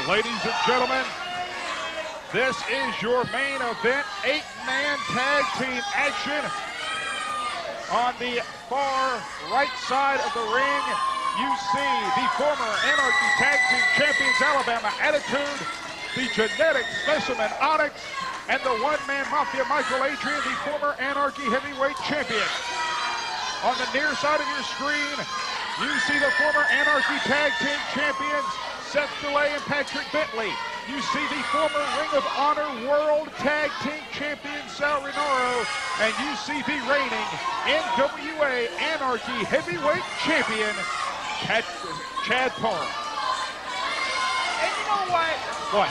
Ladies and gentlemen, this is your main event, 8-man tag team action. On the far right side of the ring, you see the former Anarchy Tag Team Champions Alabama Attitude, the genetic specimen Onyx, and the one-man Mafia Mikael, the former Anarchy Heavyweight Champion. On the near side of your screen, you see the former Anarchy Tag Team Champions Seth and Patrick Bentley. You see the former Ring of Honor World Tag Team Champion Sal Rinauro, and you see the reigning NWA Anarchy Heavyweight Champion Chad Parham. And you know what? What?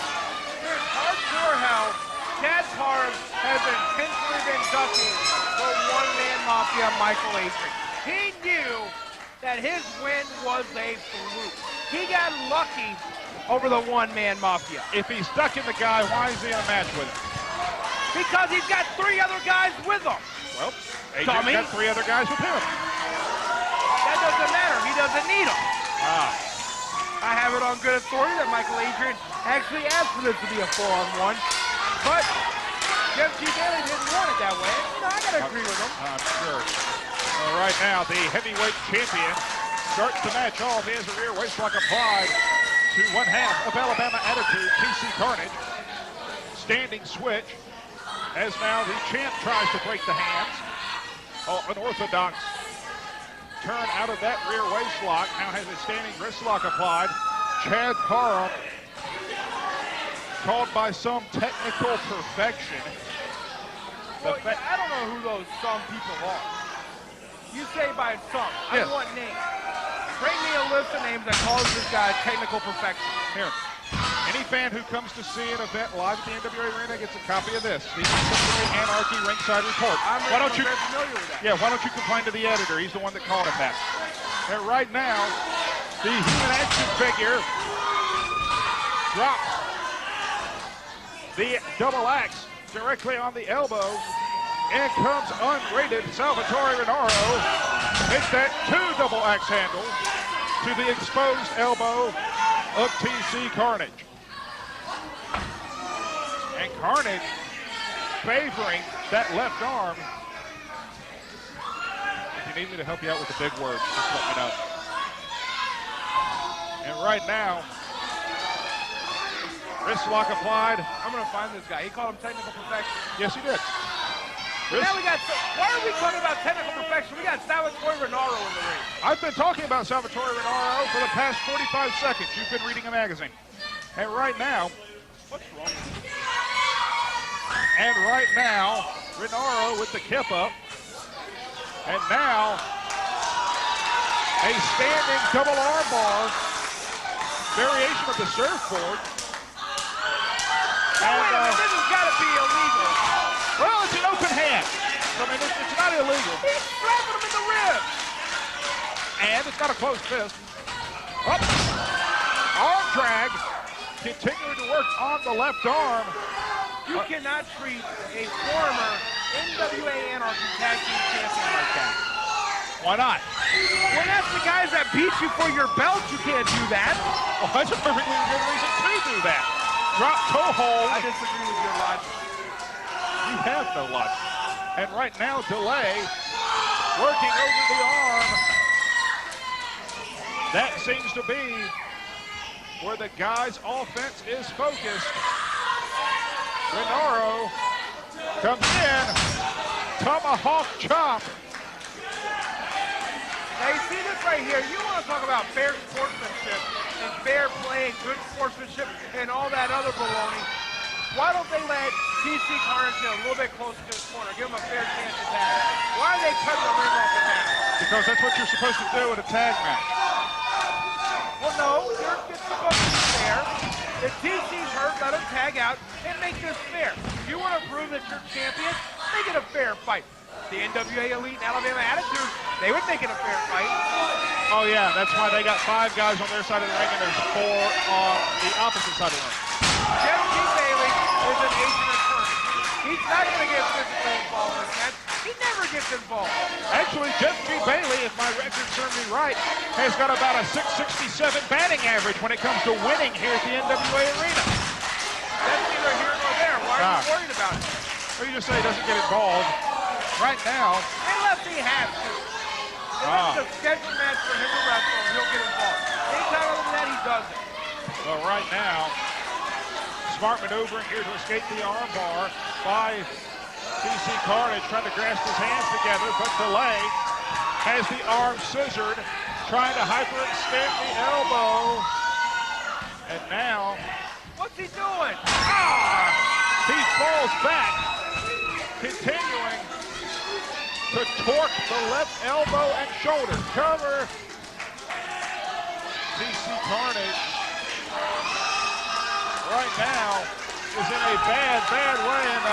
There's hardcore how Chad Parham has intentionally been ducking the one-man Mafia Mikael Adrian. He knew that his win was a fluke. He got lucky over the one-man Mafia. If he's stuck in the guy, why is he in a match with him? Because he's got 3 other guys with him. Well, Adrian's got 3 other guys with him. That doesn't matter. He doesn't need them. I have it on good authority that Mikael Adrian actually asked for this to be a 4-on-1. But Jeff G. Bailey didn't want it that way. You know, I got to agree with him. I'm sure. Well, right now, the heavyweight champion starts the match off. He has a rear waistlock applied to one half of Alabama Attitude, TC Carnage. Standing switch as now the champ tries to break the hands. Unorthodox turn out of that rear waistlock. Now has a standing wrist lock applied. Chad Parham, called by some technical perfection. Well, I don't know who those some people are. You say by some. Yes. I want names. Bring me a list of names that calls this guy technical perfection. Here. Any fan who comes to see an event live at the NWA Arena gets a copy of this. The NWA Anarchy Ringside Report. Why don't you familiar with that? Yeah, why don't you complain to the editor? He's the one that called him that. And right now, the human action figure drops the double axe directly on the elbow. In comes unrated Salvatore Rinauro. Hits that 2 double axe handles to the exposed elbow of TC Carnage. And Carnage favoring that left arm. If you need me to help you out with the big words, just let me know. And right now, wrist lock applied. I'm going to find this guy. He called him technical perfection. Yes, he did. Now we got, why are we talking about technical perfection? We got Salvatore Rinauro in the ring. I've been talking about Salvatore Rinauro for the past 45 seconds. You've been reading a magazine. And right now, what's wrong with you? And right now, Rinauro with the kip up. And now, a standing double arm bar variation of the surfboard. And this has got to be illegal. Well, it's an open hand. I mean, it's not illegal. He's slapping him in the ribs. And it's got a closed fist. Up. Arm drag. Continuing to work on the left arm. You cannot treat a former NWA Anarchy Tag Team Champion like that. Why not? Well, that's the guys that beat you for your belt. You can't do that. Oh, that's a perfectly good reason to do that. Drop toe hold. I disagree with your logic. You have no logic. And right now, delay, working over the arm. That seems to be where the guy's offense is focused. Rinauro comes in, tomahawk chop. Now you see this right here, you want to talk about fair sportsmanship and fair play and good sportsmanship and all that other baloney. Why don't they let TC Carnage get a little bit closer to the corner, give him a fair chance to tag? Why are they cutting the ring off the mat? Because that's what you're supposed to do in a tag match. Well, no, you're supposed to be fair. If TC's hurt, let him tag out and make this fair. If you want to prove that you're champion, make it a fair fight. The NWA Elite and Alabama Attitude, they would make it a fair fight. Oh, yeah, that's why they got 5 guys on their side of the ring and there's 4 on the opposite side of the ring. Jeff G. Bailey is an agent attorney. He's not going to get physically involved in this match. He never never gets involved. Actually, Jeff G. Bailey, if my record serves me right, has got about a .667 batting average when it comes to winning here at the NWA Arena. That's neither here nor there. Why are you worried about it? Well, you just say he doesn't get involved. Right now. And lefty has to. If it's a scheduled match for him to wrestle, he'll get involved. Anytime other than that, he doesn't. Well, right now, smart maneuvering here to escape the arm bar by TC Carnage, trying to grasp his hands together, but delay has the arm scissored, trying to hyperextend the elbow. And now, what's he doing? He falls back, continuing to torque the left elbow and shoulder. Cover. TC Carnage right now is in a bad way, and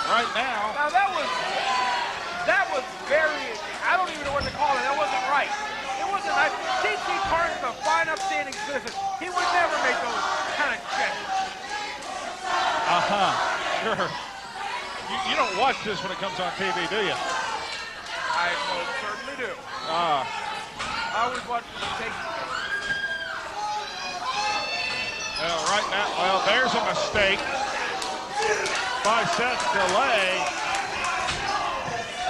right now. Now that was very, I don't even know what to call it. That wasn't right. It wasn't nice. TC Carnage is a fine, upstanding citizen. He would never make those kind of gestures. Sure. You don't watch this when it comes on TV, do you? I most certainly do. I always watch the mistakes. Well, right now, well, there's a mistake by Seth Delay.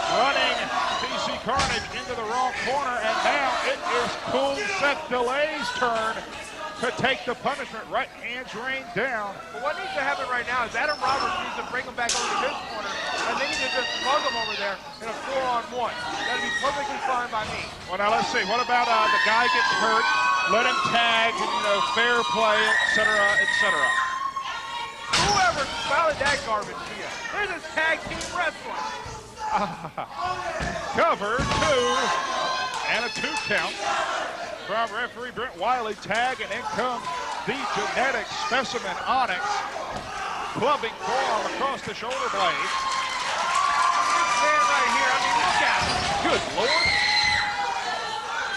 Running TC Carnage into the wrong corner, and now it is cool Seth Delay's turn to take the punishment. Right hands rain down. But what needs to happen right now is Adam Roberts needs to bring him back over to his corner, and they need to just plug him over there in a 4-on-1. That'd be perfectly fine by me. Well, now let's see. What about the guy gets hurt? Let him tag, and, fair play, etc., etc. Whoever spouted that garbage to you. There's this tag team wrestling. Cover 2, and a 2 count from referee Brent Wiley. Tag, and in comes the genetic specimen Onyx, clubbing forearm across the shoulder blade. This man right here, I mean, look at him. Good Lord.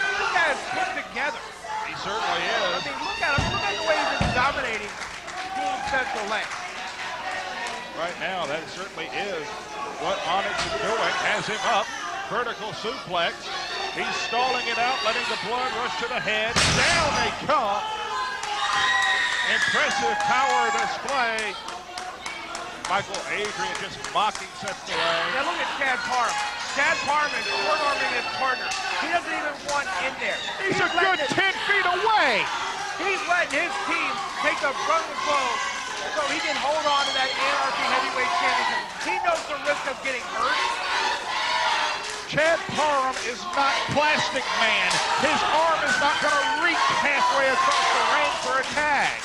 This guy is put together. He certainly is. I mean, look at him. Look at the way he's just dominating Team Central Lane. Right now, that certainly is what Onyx is doing. Has him up. Vertical suplex. He's stalling it out, letting the blood rush to the head. Down they come. Impressive power display. Michael Adrian just mocking Seth Delay. Now look at Chad Parham. Chad Parham is short-arming his partner. He doesn't even want in there. He's a good 10 feet away. He's letting his team take the brunt of the blow so he can hold on to that Anarchy Heavyweight Championship. He knows the risk of getting hurt. Chad Parham is not Plastic Man. His arm is not going to reach halfway across the ring for a tag.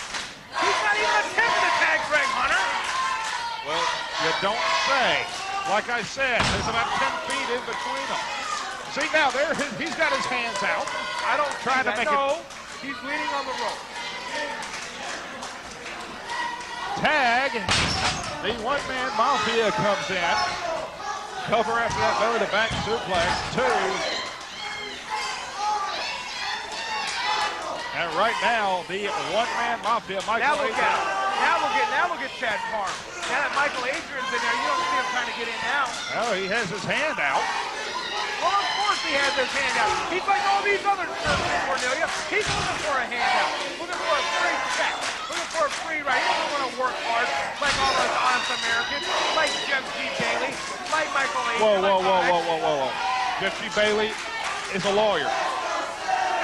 He's not even attempting to tag Greg Hunter. Well, you don't say. Like I said, there's about 10 feet in between them. See, now there, he's got his hands out. I don't try to make no, it. He's leaning on the rope. Tag. The one-man mafia comes in. Cover after that belly-to-back suplex. 2. And right now, the one-man mafia, Michael Adrian. Now look at Chad Parham. Now that Michael Adrian's in there, you don't see him trying to get in now. Oh, he has his hand out. Well, of course he has his hand out. He's like all these other surgeons, Cornelia. He's looking for a handout, looking for a free check, looking for a free ride. He doesn't want to work hard like all us honest Americans, like Jeff G. Bailey, like Michael Adrian. Whoa. Jeff G. Bailey is a lawyer.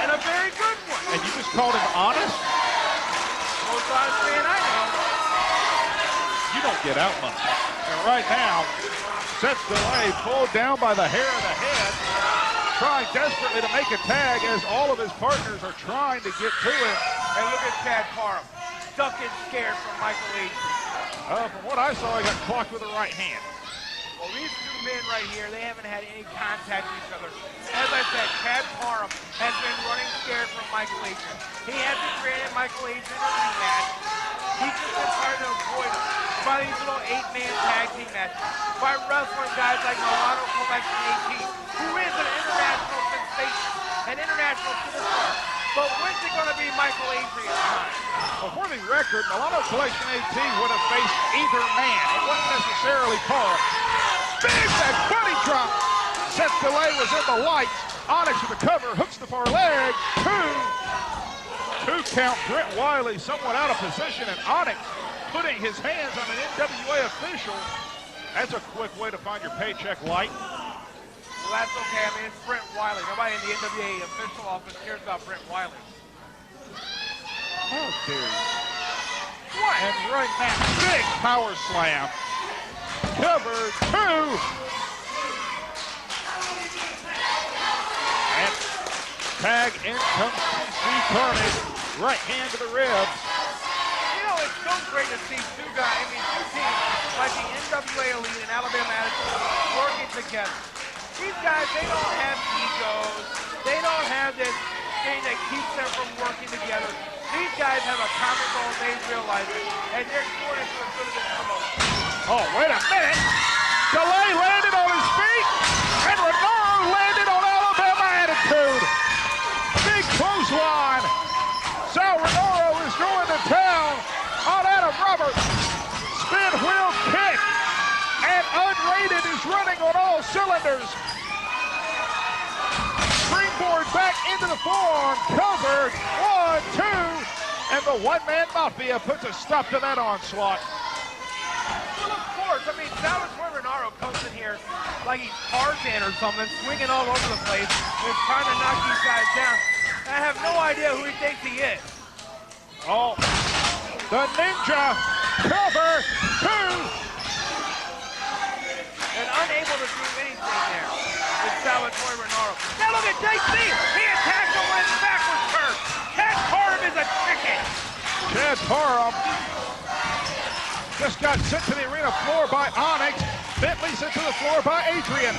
And a very good one. And you just called him honest? Most honest man I know. You don't get out much. And right now, Seth Delay pulled down by the hair of the head, trying desperately to make a tag as all of his partners are trying to get to him. And look at Chad Parham, ducking scared from Michael Adrian. From what I saw, he got clocked with the right hand. Well, these two men right here, they haven't had any contact with each other. As I said, Chad Parham has been running scared from Michael Adrian. He hasn't granted Michael Adrian a rematch. He's just been trying to avoid him by these little 8-man tag team matches, by wrestling guys like Milano Collection 18, who is an international sensation, an international superstar. But when's it going to be Michael Adrian's time? Well, for the record, Milano Collection 18 would have faced either man. It wasn't necessarily Parham. Big back bunny drop. Seth delay was in the lights. Onyx with the cover, hooks the far leg. Two count. Brent Wiley somewhat out of position, and Onyx putting his hands on an NWA official. That's a quick way to find your paycheck light. Well, that's okay. I mean, it's Brent Wiley. Nobody in the NWA official office cares about Brent Wiley. Oh, dear. What? And right now, big power slam. Cover 2. And tag in comes Carnage. Right hand to the ribs. You know, it's so great to see two teams like the NWA Elite and Alabama Attitude working together. These guys, they don't have egos. They don't have this thing that keeps them from working together. These guys have a common goal, they realize it, and they're doing it for the good of this promotion. Oh, wait a minute. Delay landed on his feet, and Rinauro landed on Alabama Attitude. Big clothesline. Sal Rinauro is going to town on Adam Roberts. Spin wheel kick, and Unrated is running on all cylinders. Springboard back into the forearm, covered, 1, 2, and the one-man Mafia puts a stop to that onslaught. Well, of course, I mean, Salvatore Rinauro comes in here like he's Tarzan or something, swinging all over the place, and trying to knock these guys down. I have no idea who he thinks he is. Oh, the Ninja, cover 2. And unable to do anything there with Salvatore Rinauro. Now look at JC. He attacks the left backwards turn. Chad Parham is a chicken. Chad Parham just got sent to the arena floor by Onyx. Bentley sent to the floor by Adrian.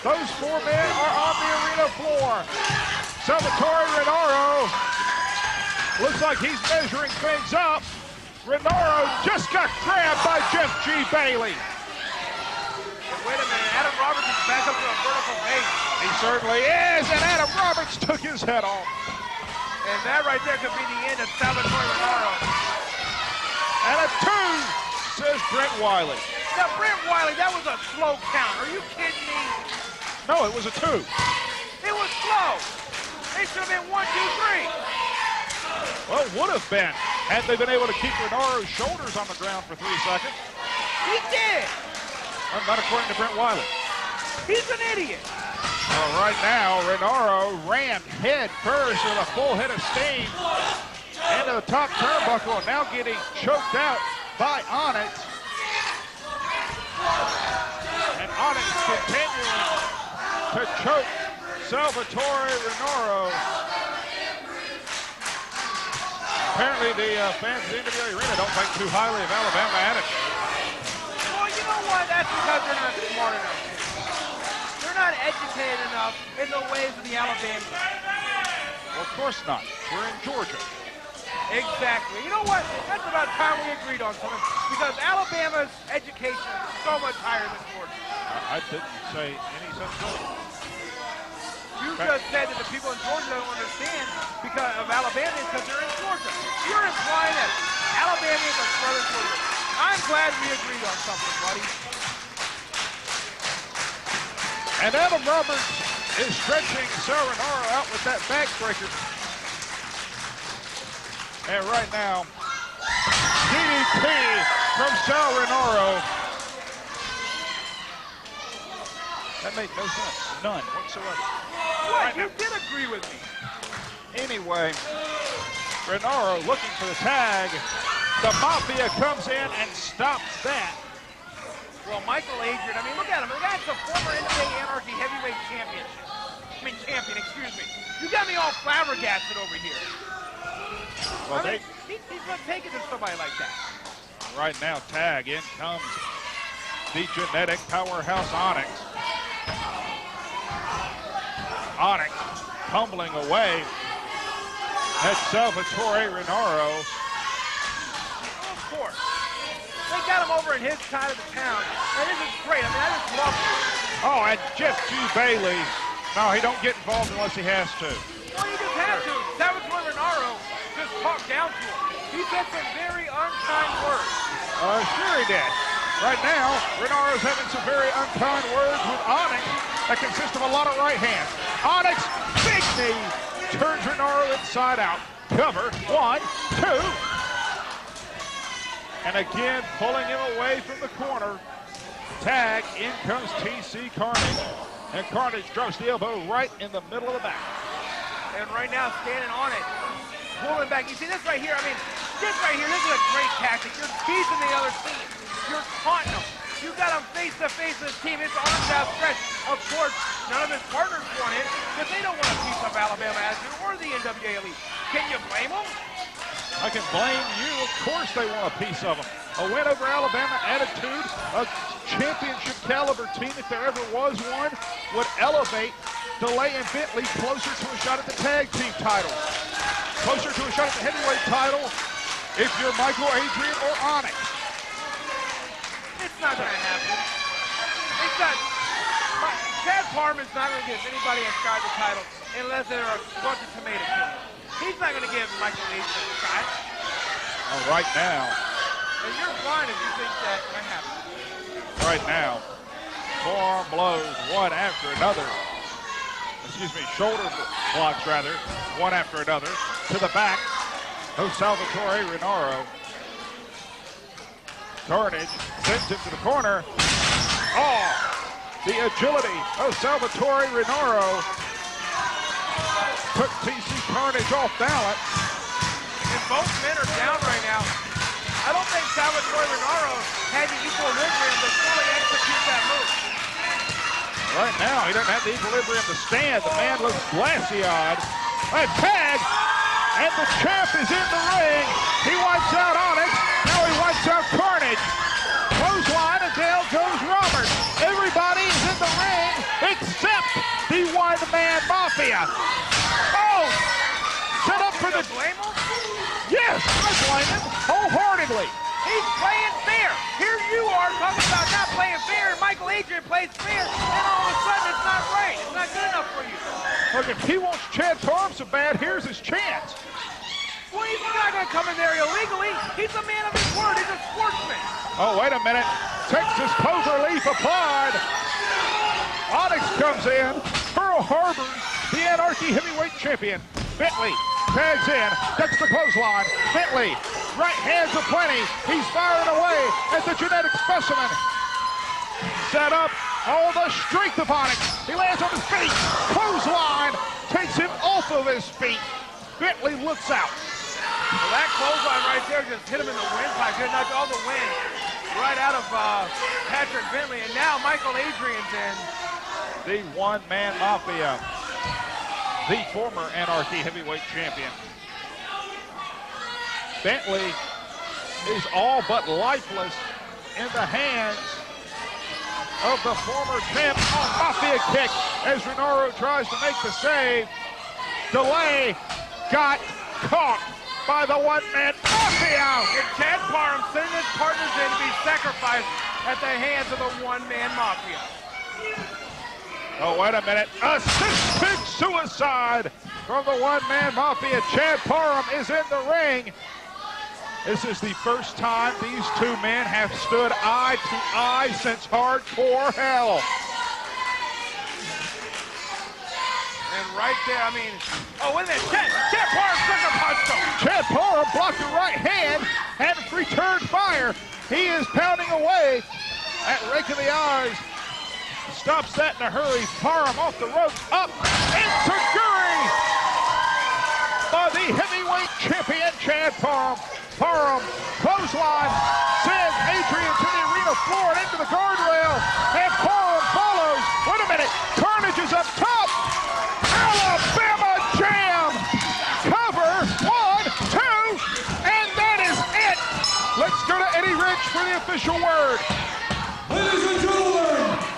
Those 4 men are on the arena floor. Salvatore Rinauro looks like he's measuring things up. Rinauro just got grabbed by Jeff G. Bailey. Wait a minute, Adam Roberts is back up to a vertical base. He certainly is, and Adam Roberts took his head off. And that right there could be the end of Salvatore Rinauro. And a 2, says Brent Wiley. Now, Brent Wiley, that was a slow count. Are you kidding me? No, it was a 2. It was slow. It should have been 1, 2, 3. Well, would have been, had they been able to keep Rinauro's shoulders on the ground for 3 seconds. He did. Well, not according to Brent Wiley. He's an idiot. Well, right now, Rinauro ran head first with a full head of steam into the top turnbuckle, and now getting choked out by Onyx. And Onyx continuing to choke Salvatore Rinauro. Apparently the fans of the NWA Arena don't think too highly of Alabama Attitude. Well, you know what? That's because they're not smart enough. They're not educated enough in the ways of the Alabama. Well, of course not. We're in Georgia. Exactly. You know what? That's about time we agreed on something, because Alabama's education is so much higher than Georgia. I didn't say any such thing. You just said that the people in Georgia don't understand because of Alabama because they're in Georgia. You're implying that Alabama is a brother Georgia. I'm glad we agreed on something, buddy. And Adam Roberts is stretching Sal Rinauro out with that backbreaker. And right now, DDT from Sal Rinauro. That made no sense. None whatsoever. What? You did agree with me. Anyway, Rinauro looking for the tag. The Mafia comes in and stops that. Well, Michael Adrian, I mean, look at him. The guy's the former NWA Anarchy heavyweight champion, excuse me. You got me all flabbergasted over here. Well, I mean, he's not taking to somebody like that. Right now, tag. In comes the genetic powerhouse Onyx. Onyx tumbling away at Salvatore Rinauro. Of course. They got him over in his side of the town. And this is great. I mean, I just love it. Oh, and Jeff G. Bailey. No, he don't get involved unless he has to. Well, he just had to. Salvatore Rinauro just talked down to him. He said some very unkind words. Sure he did. Right now, Rinauro's having some very unkind words with Onyx that consist of a lot of right hands. Onyx, big knee, turns Rinauro inside out. Cover, 1, 2. And again, pulling him away from the corner. Tag, in comes TC Carnage. And Carnage drops the elbow right in the middle of the back. And right now, standing on it, pulling back. You see this right here? I mean, this right here, this is a great tactic. You're teasing the other team. You're taunting them. You got them face to face with this team. It's arms outstretched. Of course, none of his partners want it because they don't want a piece of Alabama Attitude or the NWA Elite. Can you blame them? I can blame you. Of course they want a piece of them. A win over Alabama Attitude, a championship caliber team, if there ever was one, would elevate DeLay and Bentley closer to a shot at the tag team title. Closer to a shot at the heavyweight title if you're Mikael, Adrian, or Onyx. It's not going to happen. It's not. Chad Parham is not going to give anybody inside the title unless there are a bunch of tomato cans. He's not going to give Mikael Adrian a shot. Right now. And you're blind if you think that might happen. Right now, forearm blows one after another. Excuse me, shoulder blocks rather, one after another. To the back, of Salvatore Rinauro. Carnage sends him to the corner. Oh, the agility of Salvatore Rinauro took TC Carnage off balance. And both men are down right now. I don't think Salvatore Rinauro had the equilibrium to fully execute that move. Right now, he doesn't have the equilibrium to stand. The man looks glassy-eyed. A tag, and the champ is in the ring. He wipes out Onyx. Now he wipes out Carnage. Clothesline, and down goes Robert. Everybody is in the ring except the one-man mafia. Oh! Set up for the... blame him? Yes, I blame him wholeheartedly. He's playing fair. Here you are talking about not playing fair, and Mikael Adrian plays fair, and all of a sudden it's not right. It's not good enough for you. Look, if he wants Chad Parham so bad, here's his chance. Well, he's not going to come in there illegally. He's a man of his word. He's a sportsman. Oh, wait a minute. Texas clover leaf applied. Onyx comes in. Pearl Harbor, the Anarchy heavyweight champion. Bentley tags in, ducks the clothesline. Bentley, right hands aplenty. He's firing away at the genetic specimen. Set up, all the strength of Onyx. He lands on his feet. Clothesline takes him off of his feet. Bentley looks out. Well, that clothesline right there just hit him in the windpipe. Just knocked all the wind right out of Patrick Bentley. And now Mikael Adrian's in. The one-man mafia. The former Anarchy heavyweight champion. Bentley is all but lifeless in the hands of the former champ. Oh, mafia kick as Rinauro tries to make the save. DeLay got caught by the one-man mafia. And Chad Parham sending his partners in to be sacrificed at the hands of the one-man mafia. Oh, wait a minute. Assisted suicide from the one-man mafia. Chad Parham is in the ring. This is the first time these two men have stood eye to eye since hardcore hell. And right there, I mean, oh, wait a minute. Chad Parham sucker punched him. Chad Parham blocked the right hand and returned fire. He is pounding away at raking the eyes. Stops that in a hurry. Parham off the ropes, up, into Guri by the heavyweight champion, Chad Parham. Parham, clothesline, sends Adrian to the arena floor and into the guardrail, and Parham follows. Wait a minute, Carnage is up top. Alabama Jam. Cover, 1, 2, and that is it. Let's go to Eddie Rich for the official word. Ladies and gentlemen,